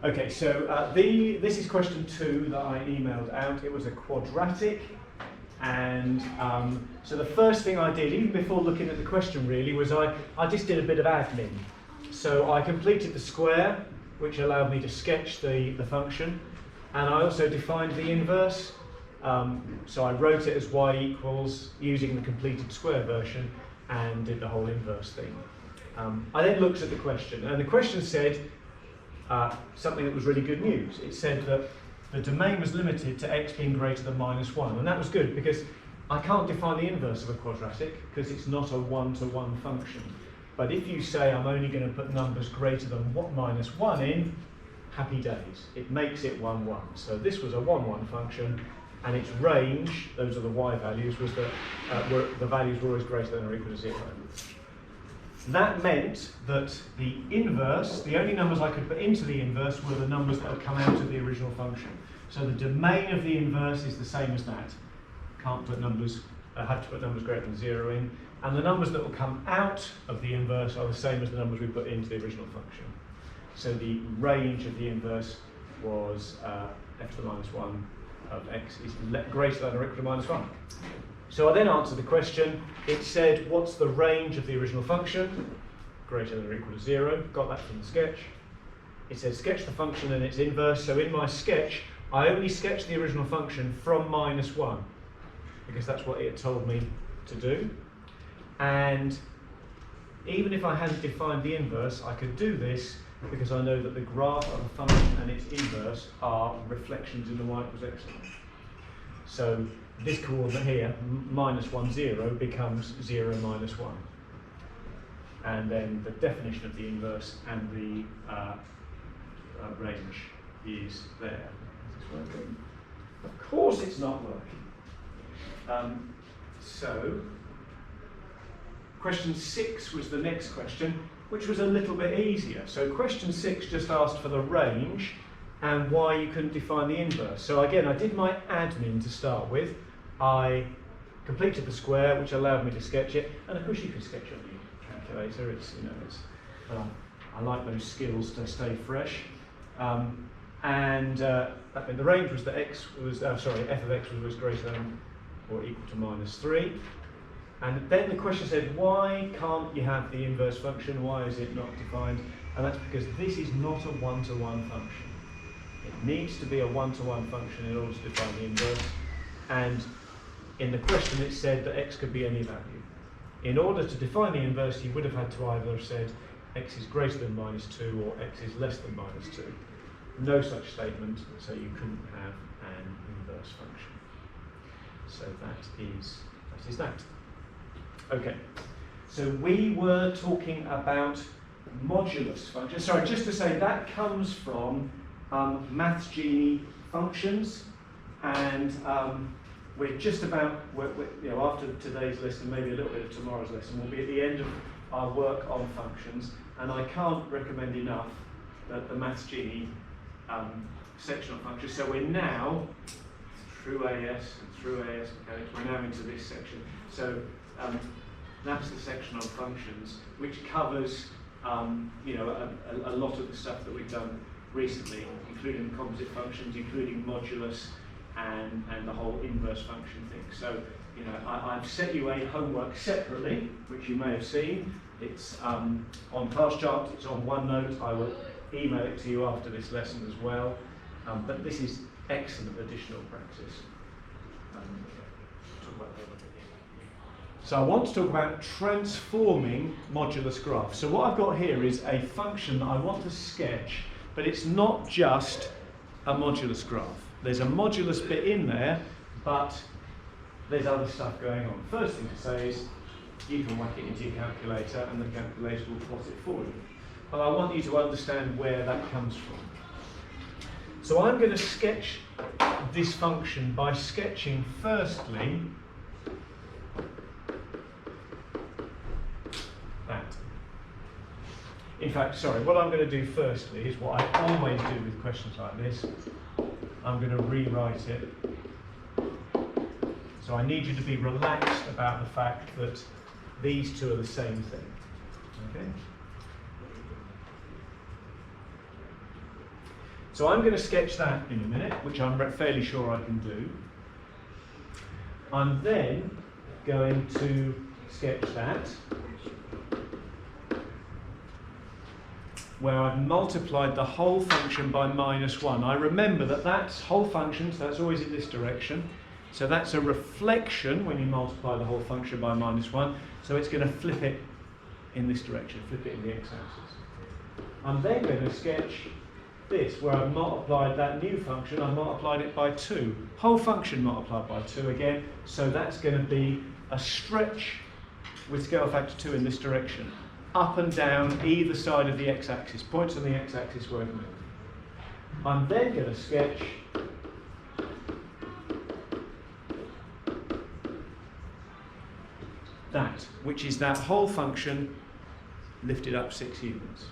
Okay, so this is question 2 that I emailed out. It was a quadratic, and so the first thing I did, even before looking at the question really, was I just did a bit of admin. So I completed the square, which allowed me to sketch the function, and I also defined the inverse. So I wrote it as y equals using the completed square version and did the whole inverse thing. I then looked at the question, and the question said something that was really good news. It said that the domain was limited to x being greater than -1, and that was good because I can't define the inverse of a quadratic because it's not a one-to-one function. But if you say I'm only going to put numbers greater than -1 in, happy days. It makes it 1, 1. So this was a 1, 1 function, and its range, those are the y values, was that the values were always greater than or equal to 0. That meant that the inverse, the only numbers I could put into the inverse were the numbers that had come out of the original function. So the domain of the inverse is the same as that. Can't put numbers, had to put numbers greater than 0 in. And the numbers that will come out of the inverse are the same as the numbers we put into the original function. So the range of the inverse was f to the -1 of x is greater than or equal to -1. So I then answered the question. It said, what's the range of the original function? Greater than or equal to 0. Got that from the sketch. It said sketch the function and its inverse. So in my sketch, I only sketched the original function from -1 because that's what it had told me to do. And even if I hadn't defined the inverse, I could do this because I know that the graph of a function and its inverse are reflections in the y equals x line. So this coordinate here, -1, 0, becomes 0, -1. And then the definition of the inverse and the range is there. Is this working? Of course it's not working. So question 6 was the next question, which was a little bit easier. So question 6 just asked for the range and why you couldn't define the inverse. So again, I did my admin to start with. I completed the square, which allowed me to sketch it, and of course you can sketch on your calculator. I like those skills to stay fresh. The range was that f of x was greater than or equal to -3. And then the question said, why can't you have the inverse function? Why is it not defined? And that's because this is not a one-to-one function. It needs to be a one-to-one function in order to define the inverse. And in the question it said that x could be any value. In order to define the inverse, you would have had to either have said x is greater than -2 or x is less than -2. No such statement, so you couldn't have an inverse function. So that is that. Okay, so we were talking about modulus functions. Sorry, just to say that comes from Maths Genie functions, and we're just about, after today's lesson, maybe a little bit of tomorrow's lesson, we'll be at the end of our work on functions, and I can't recommend enough that the Maths Genie section on functions. So we're now through AS and through AS mechanics. We're now into this section. So that's the section on functions, which covers a lot of the stuff that we've done recently, including composite functions, including modulus, and the whole inverse function thing. So I've set you a homework separately, which you may have seen. It's on class chart. It's on OneNote. I will email it to you after this lesson as well. But this is excellent additional practice. So I want to talk about transforming modulus graphs. So what I've got here is a function that I want to sketch, but it's not just a modulus graph. There's a modulus bit in there, but there's other stuff going on. First thing to say is you can whack it into your calculator and the calculator will plot it for you. But I want you to understand where that comes from. So I'm going to sketch this function by sketching firstly that. In fact, sorry, what I'm going to do firstly is what I always do with questions like this. I'm going to rewrite it. So I need you to be relaxed about the fact that these two are the same thing. Okay? So I'm going to sketch that in a minute, which I'm fairly sure I can do. I'm then going to sketch that, where I've multiplied the whole function by -1. I remember that that's whole function, so that's always in this direction. So that's a reflection when you multiply the whole function by -1. So it's going to flip it in this direction, flip it in the x-axis. I'm then going to sketch this, where I've multiplied that new function, I've multiplied it by 2. Whole function multiplied by 2 again, so that's going to be a stretch with scale factor 2 in this direction. Up and down either side of the x-axis. Points on the x-axis won't move. I'm then going to sketch that, which is that whole function lifted up 6 units.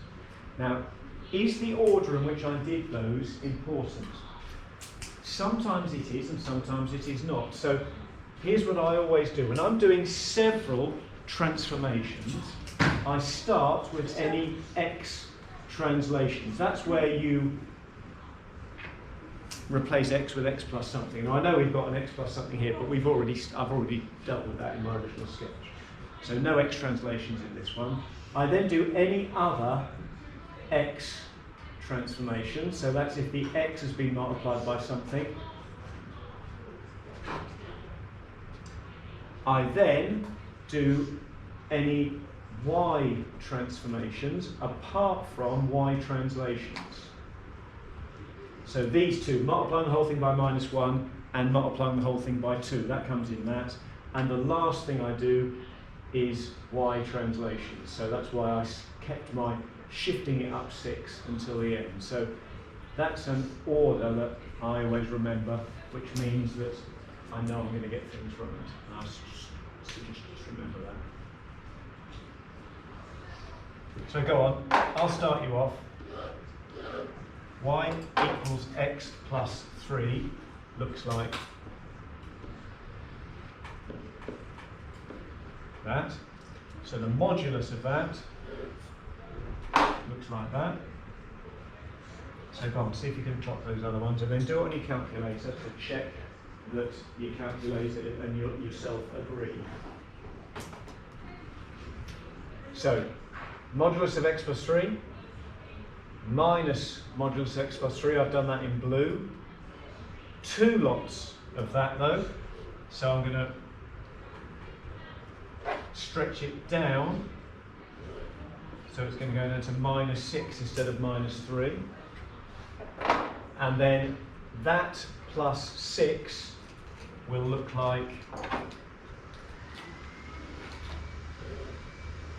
Now, is the order in which I did those important? Sometimes it is and sometimes it is not. So here's what I always do. When I'm doing several transformations, I start with any x translations. That's where you replace x with x plus something. Now, I know we've got an x plus something here, but I've already dealt with that in my original sketch. So no x translations in this one. I then do any other x transformation. So that's if the x has been multiplied by something. I then do any y transformations apart from y translations. So these two, multiplying the whole thing by -1 and multiplying the whole thing by 2, that comes in that. And the last thing I do is y translations. So that's why I kept my shifting it up 6 until the end. So that's an order that I always remember, which means that I know I'm going to get things from it. And I just remember that. So go on, I'll start you off. Y equals x plus 3 looks like that. So the modulus of that looks like that. So go on, see if you can plot those other ones, and then do it on your calculator to check that you calculated it and you yourself agree. So, modulus of x plus 3 minus modulus of x plus 3, I've done that in blue. 2 lots of that though, so I'm going to stretch it down. So it's going to go down to -6 instead of -3. And then that plus 6 will look like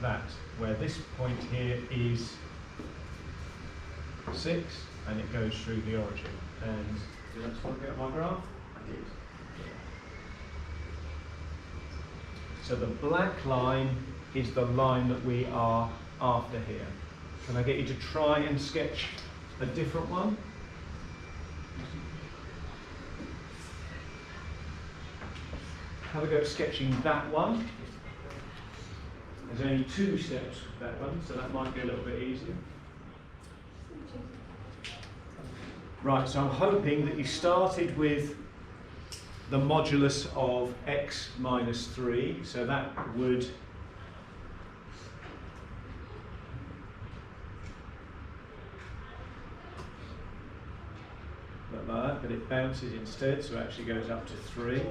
that, where this point here is 6 and it goes through the origin. And did I just want to get my graph? I did. So the black line is the line that we are after here. Can I get you to try and sketch a different one? Have a go at sketching that one. There's only 2 steps with that one, so that might be a little bit easier. Right, so I'm hoping that you started with the modulus of x minus 3, so that would look like that, but it bounces instead, so it actually goes up to 3.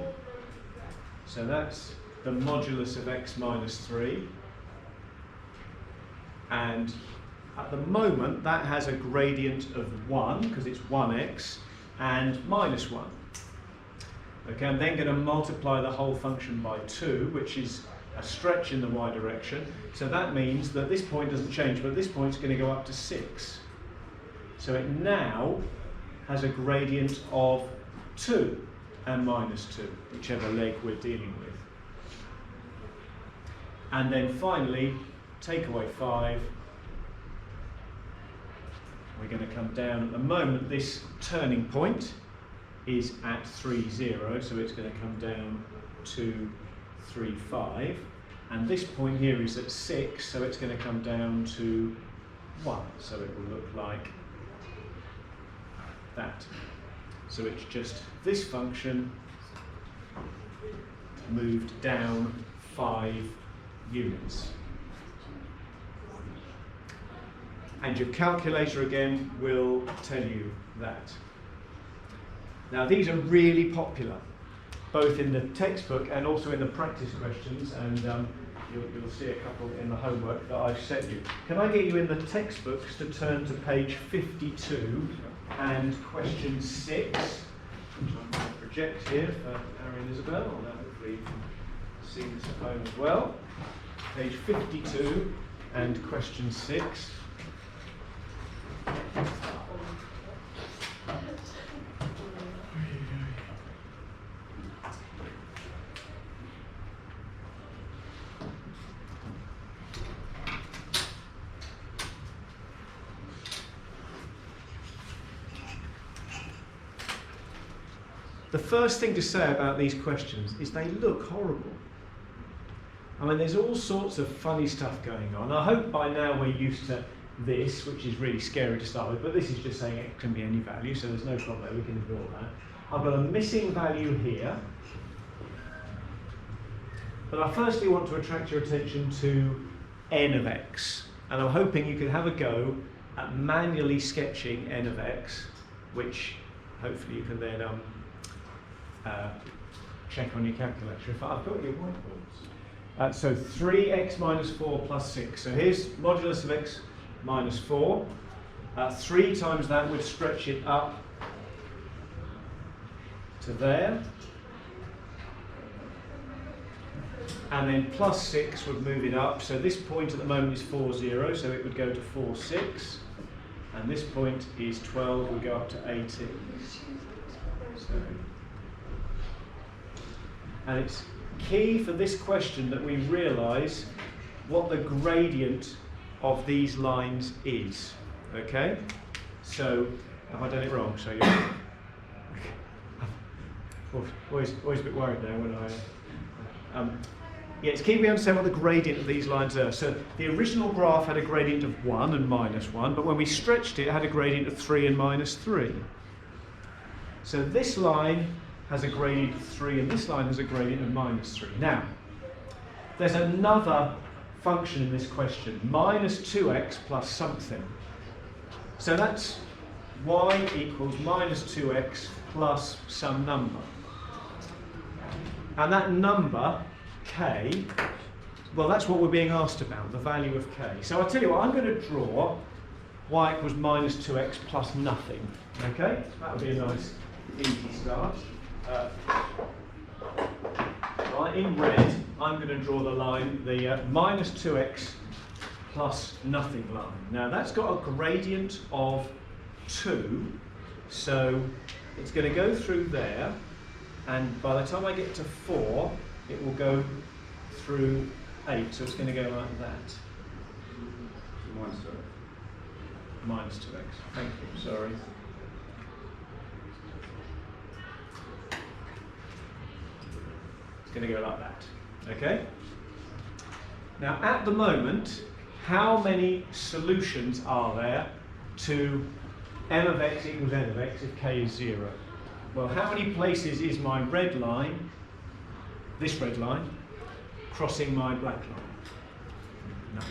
So that's the modulus of x minus 3. And at the moment, that has a gradient of 1, because it's 1x, and -1. Okay, I'm then going to multiply the whole function by 2, which is a stretch in the y direction. So that means that this point doesn't change, but this point's going to go up to 6. So it now has a gradient of 2 and -2, whichever leg we're dealing with. And then finally, take away 5. We're going to come down. At the moment, this turning point is at 3, 0, so it's going to come down to 3, 5. And this point here is at 6, so it's going to come down to 1. So it will look like that. So it's just this function moved down 5 units. And your calculator again will tell you that. Now these are really popular, both in the textbook and also in the practice questions, and you'll see a couple in the homework that I've sent you. Can I get you in the textbooks to turn to page 52 and question 6, which I'm going to project here for Harry and Isabel, and hopefully you can see this at home as well. Page 52 and question 6. The first thing to say about these questions is they look horrible. I mean, there's all sorts of funny stuff going on. I hope by now we're used to this, which is really scary to start with, but this is just saying it can be any value, so there's no problem there, we can ignore that. I've got a missing value here, but I firstly want to attract your attention to n of x, and I'm hoping you can have a go at manually sketching n of x, which hopefully you can then check on your calculator. If I've got your whiteboards. So 3x minus 4 plus 6. So here's modulus of x minus 4. 3 times that would stretch it up to there. And then plus 6 would move it up. So this point at the moment is 4, 0, so it would go to 4, 6. And this point is 12, would go up to 18. So, and it's key for this question that we realise what the gradient of these lines is. Okay? So, have I done it wrong? So you're always a bit worried now when I... yeah, it's key we understand what the gradient of these lines are. So the original graph had a gradient of 1 and minus 1, but when we stretched it, it had a gradient of 3 and minus 3. So this line has a gradient of 3 and this line has a gradient of minus 3. Now, there's another function in this question, minus 2x plus something. So that's y equals minus 2x plus some number. And that number, k, well, that's what we're being asked about, the value of k. So I'll tell you what, I'm going to draw y equals minus 2x plus nothing. Okay? That would be a nice, easy start. Right, in red, I'm going to draw the line, the minus 2x plus nothing line. Now that's got a gradient of 2, so it's going to go through there, and by the time I get to 4, it will go through 8, so it's going to go like that. Minus 2x. Thank you, sorry. Going to go like that. Okay? Now at the moment, how many solutions are there to m of x equals n of x if k is 0? Well, how many places is my red line, this red line, crossing my black line? No.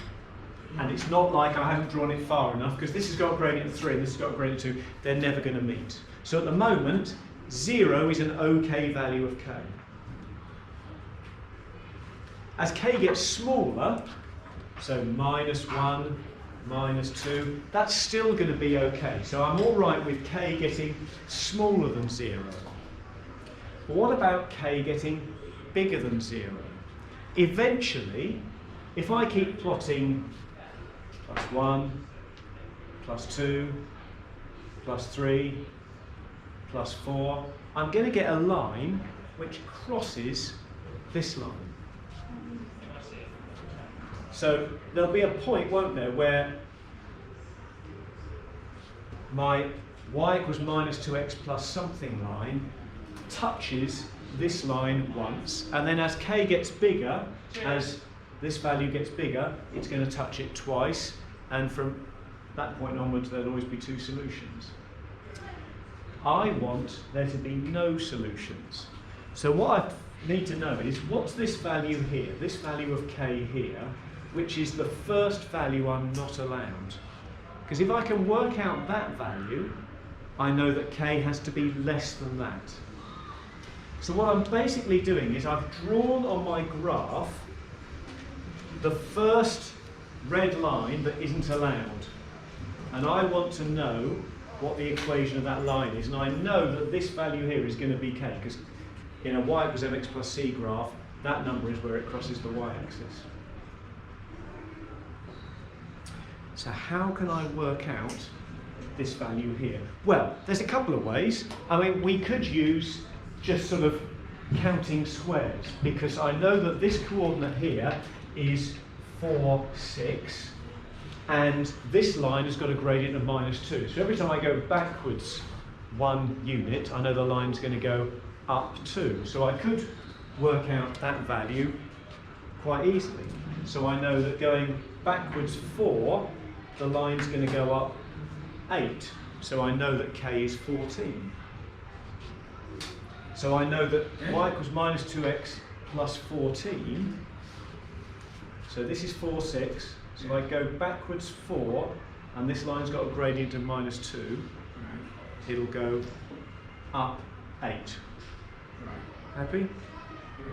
And it's not like I haven't drawn it far enough, because this has got a gradient of 3 and this has got a gradient of 2. They're never going to meet. So at the moment, 0 is an okay value of k. As k gets smaller, so minus 1, minus 2, that's still going to be okay. So I'm all right with k getting smaller than 0. But what about k getting bigger than 0? Eventually, if I keep plotting plus 1, plus 2, plus 3, plus 4, I'm going to get a line which crosses this line. So there'll be a point, won't there, where my y equals minus 2x plus something line touches this line once, and then as k gets bigger, as this value gets bigger, it's going to touch it twice, and from that point onwards there'll always be 2 solutions. I want there to be no solutions. So what I need to know is, what's this value here, this value of k here, which is the first value I'm not allowed? Because if I can work out that value, I know that k has to be less than that. So what I'm basically doing is I've drawn on my graph the first red line that isn't allowed. And I want to know what the equation of that line is. And I know that this value here is going to be k, because in a y equals mx plus c graph, that number is where it crosses the y-axis. So how can I work out this value here? Well, there's a couple of ways. I mean, we could use just sort of counting squares, because I know that this coordinate here is 4, 6, and this line has got a gradient of -2. So every time I go backwards 1 unit, I know the line's going to go up 2. So I could work out that value quite easily. So I know that going backwards 4, the line's going to go up 8. So I know that k is 14. So I know that y equals -2x plus 14. So this is 4, 6. So if I go backwards 4, and this line's got a gradient of -2, it'll go up 8. Happy?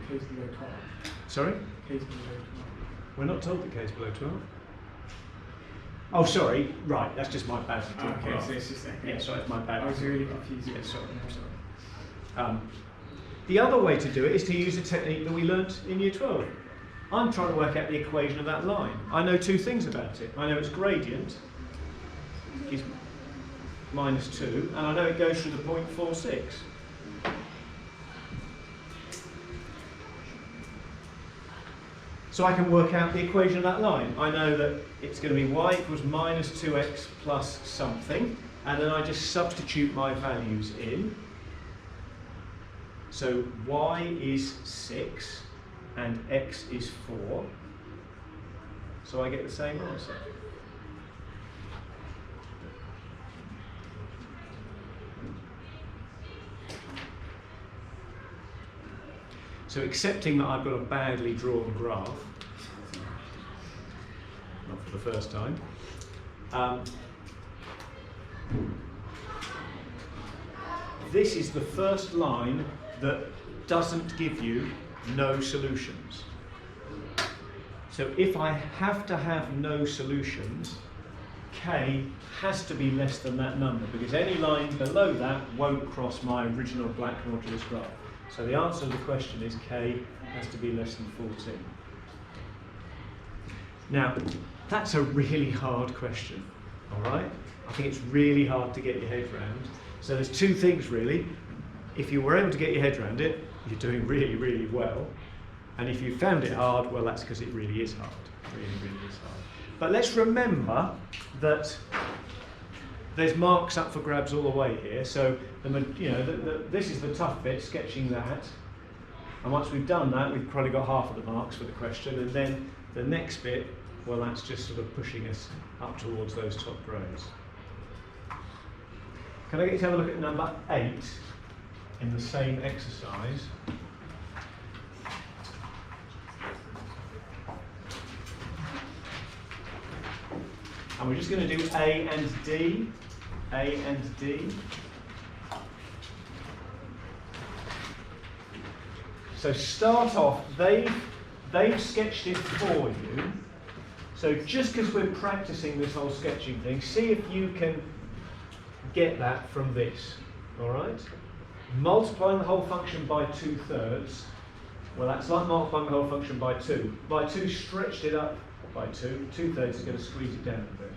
K's below 12. Sorry? K's below 12. We're not told that k is below 12. Oh, sorry. Right, that's just my bad. Okay, so it's just yeah, sorry, it's my bad. I was really confused. Yeah, sorry. The other way to do it is to use a technique that we learnt in Year 12. I'm trying to work out the equation of that line. I know two things about it. I know its gradient is -2, and I know it goes through the point 4, 6. So I can work out the equation of that line. I know that it's going to be y equals -2x plus something, and then I just substitute my values in. So y is 6 and x is 4. So I get the same answer. So accepting that I've got a badly drawn graph, not for the first time, this is the first line that doesn't give you no solutions. So if I have to have no solutions, k has to be less than that number, because any line below that won't cross my original black modulus graph. So the answer to the question is k has to be less than 14. Now, that's a really hard question, all right? I think it's really hard to get your head around. So there's two things really. If you were able to get your head around it, you're doing really, really well. And if you found it hard, well, that's because it really is hard. Really, really is hard. But let's remember that there's marks up for grabs all the way here. So this is the tough bit, sketching that. And once we've done that, we've probably got half of the marks for the question. And then the next bit, well, that's just sort of pushing us up towards those top grades. Can I get you to have a look at number 8 in the same exercise? And we're just going to do A and D. A and D. So start off, they've sketched it for you. So just because we're practicing this whole sketching thing, see if you can get that from this, all right? Multiplying the whole function by 2/3, well, that's like multiplying the whole function by 2. By 2 stretched it up by 2, 2/3 is going to squeeze it down a bit.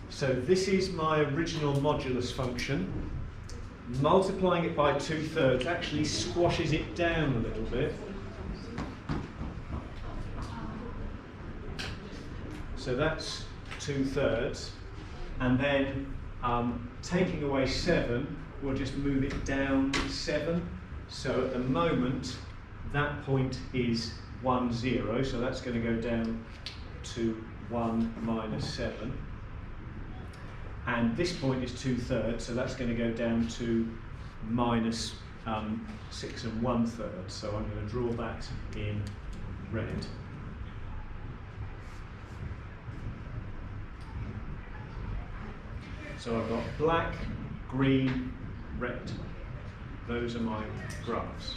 So this is my original modulus function. Multiplying it by 2/3 actually squashes it down a little bit. So that's 2/3, and then taking away 7, we'll just move it down 7. So at the moment, that point is 1, 0, so that's going to go down to 1 minus 7. and this point is 2/3, so that's going to go down to minus 6 1/3. So I'm going to draw that in red. So I've got black, green, red. Those are my graphs.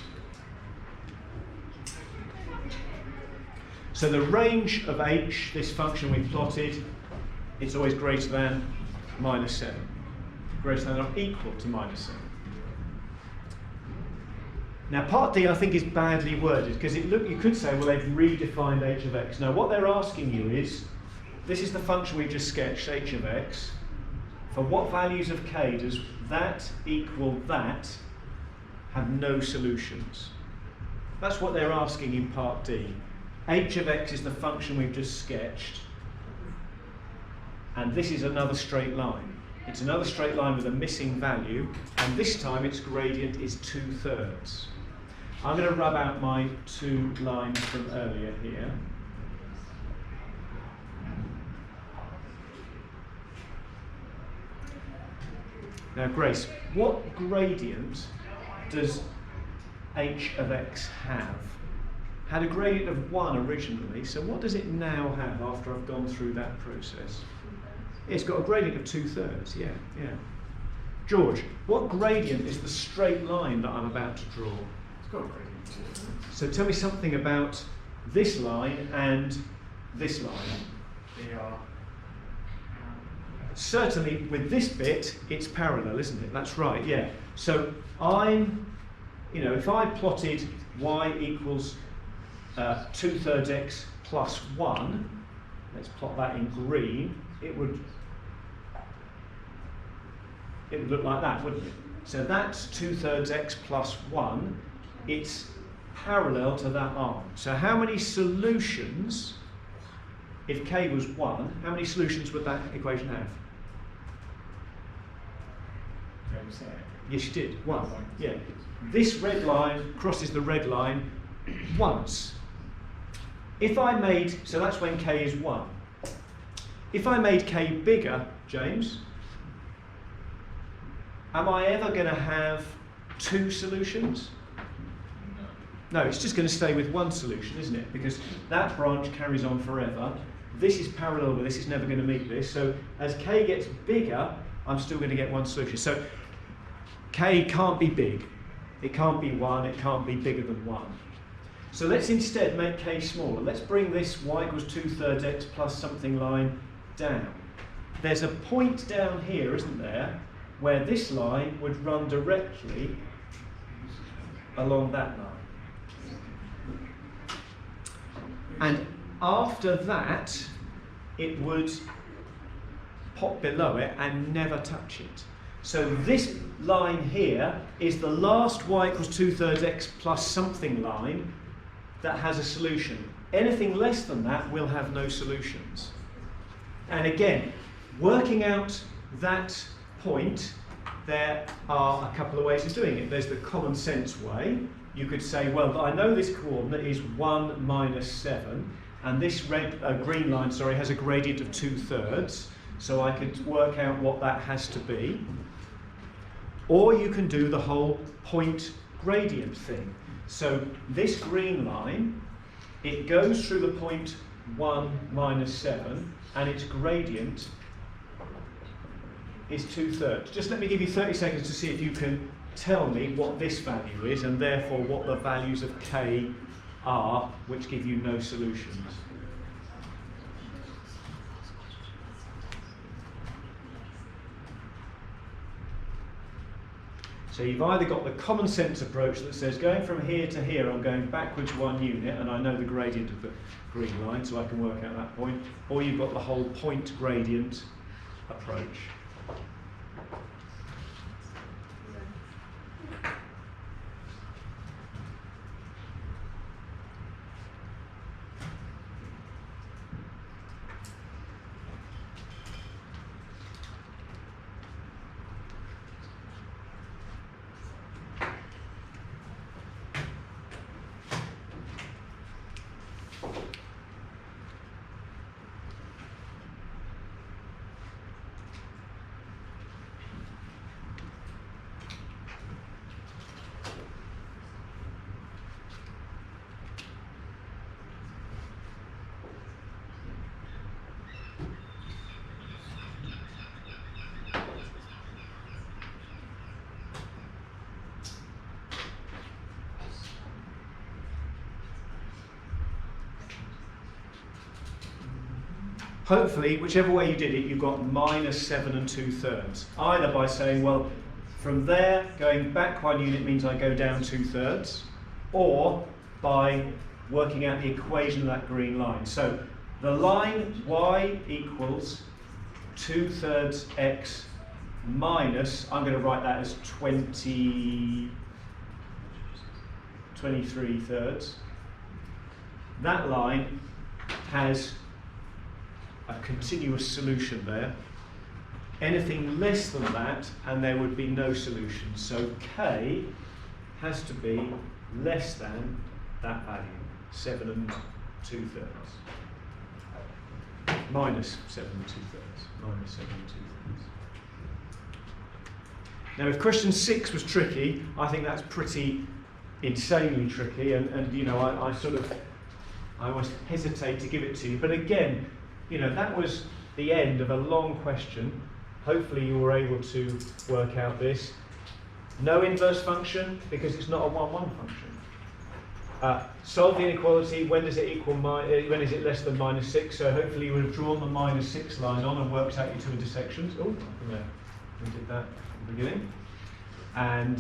So the range of h, this function we've plotted, it's always greater than -7. Greater than or equal to -7. Now part D I think is badly worded, because you could say, well, they've redefined h of x. Now what they're asking you is, this is the function we've just sketched, h of x. For what values of k does that equal that have no solutions? That's what they're asking in part D. H of x is the function we've just sketched, and this is another straight line. It's another straight line with a missing value, and this time its gradient is 2/3. I'm going to rub out my 2 lines from earlier here. Now Grace, what gradient does h of x have? Had a gradient of 1 originally, so what does it now have after I've gone through that process? It's got a gradient of 2/3, yeah. George, what gradient is the straight line that I'm about to draw? It's got a gradient too. So tell me something about this line and this line. They are. Certainly with this bit, it's parallel, isn't it? That's right, yeah. So if I plotted y equals 2/3 x plus 1, let's plot that in green, it would look like that, wouldn't it? So that's 2/3 x plus 1, it's parallel to that arm. So how many solutions, if k was 1, how many solutions would that equation have? Don't say it. Yes, you did. 1. Yeah. This red line crosses the red line once. If I made, so that's when k is 1. If I made k bigger, James, am I ever going to have 2 solutions? No, it's just going to stay with 1 solution, isn't it? Because that branch carries on forever. This is parallel with this, it's never going to meet this. So as k gets bigger, I'm still going to get 1 solution. So k can't be big. It can't be 1, it can't be bigger than 1. So let's instead make k smaller. Let's bring this y equals 2/3 x plus something line down. There's a point down here, isn't there, where this line would run directly along that line. And after that, it would pop below it and never touch it. So this line here is the last y equals 2/3 x plus something line that has a solution. Anything less than that will have no solutions. And again, working out that point, there are a couple of ways of doing it. There's the common sense way. You could say, well, I know this coordinate is 1 minus 7, and this green line, has a gradient of 2/3, so I could work out what that has to be. Or you can do the whole point gradient thing. So this green line, it goes through the point 1 minus 7, and its gradient is 2/3. Just let me give you 30 seconds to see if you can tell me what this value is, and therefore what the values of k are, which give you no solutions. So you've either got the common sense approach that says going from here to here I'm going backwards 1 unit and I know the gradient of the green line so I can work out that point, or you've got the whole point gradient approach. hopefully, whichever way you did it, you got minus 7 2/3. Either by saying, well, from there, going back 1 unit means I go down 2/3, or by working out the equation of that green line. So the line y equals 2/3 x minus, I'm going to write that as 23 thirds. That line has a continuous solution there. Anything less than that, and there would be no solution. So k has to be less than that value, 7 2/3. Minus 7 2/3. Minus 7 2/3. Now, if question 6 was tricky, I think that's pretty insanely tricky, and you know, I always hesitate to give it to you. But again, you know, that was the end of a long question. Hopefully you were able to work out this. No inverse function, because it's not a 1-1 function. Solve the inequality, when does it equal, when is it less than minus 6? So hopefully you would have drawn the minus 6 line on and worked out your two intersections. Oh, yeah, we did that at the beginning. And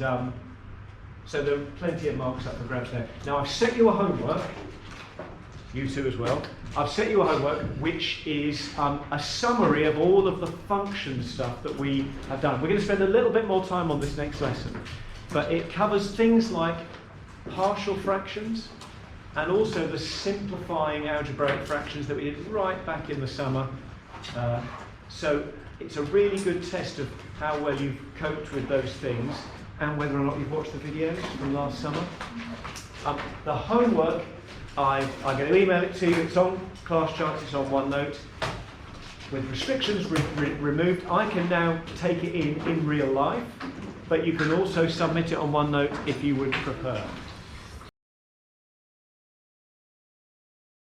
so there are plenty of marks up for grabs there. Now I've set you a homework, you two as well. I've set you a homework which is a summary of all of the function stuff that we have done. We're going to spend a little bit more time on this next lesson, but it covers things like partial fractions and also the simplifying algebraic fractions that we did right back in the summer. So it's a really good test of how well you've coped with those things and whether or not you've watched the videos from last summer. The homework, I'm going to email it to you. It's on class charts, it's on OneNote. With restrictions removed, I can now take it in real life, but you can also submit it on OneNote if you would prefer.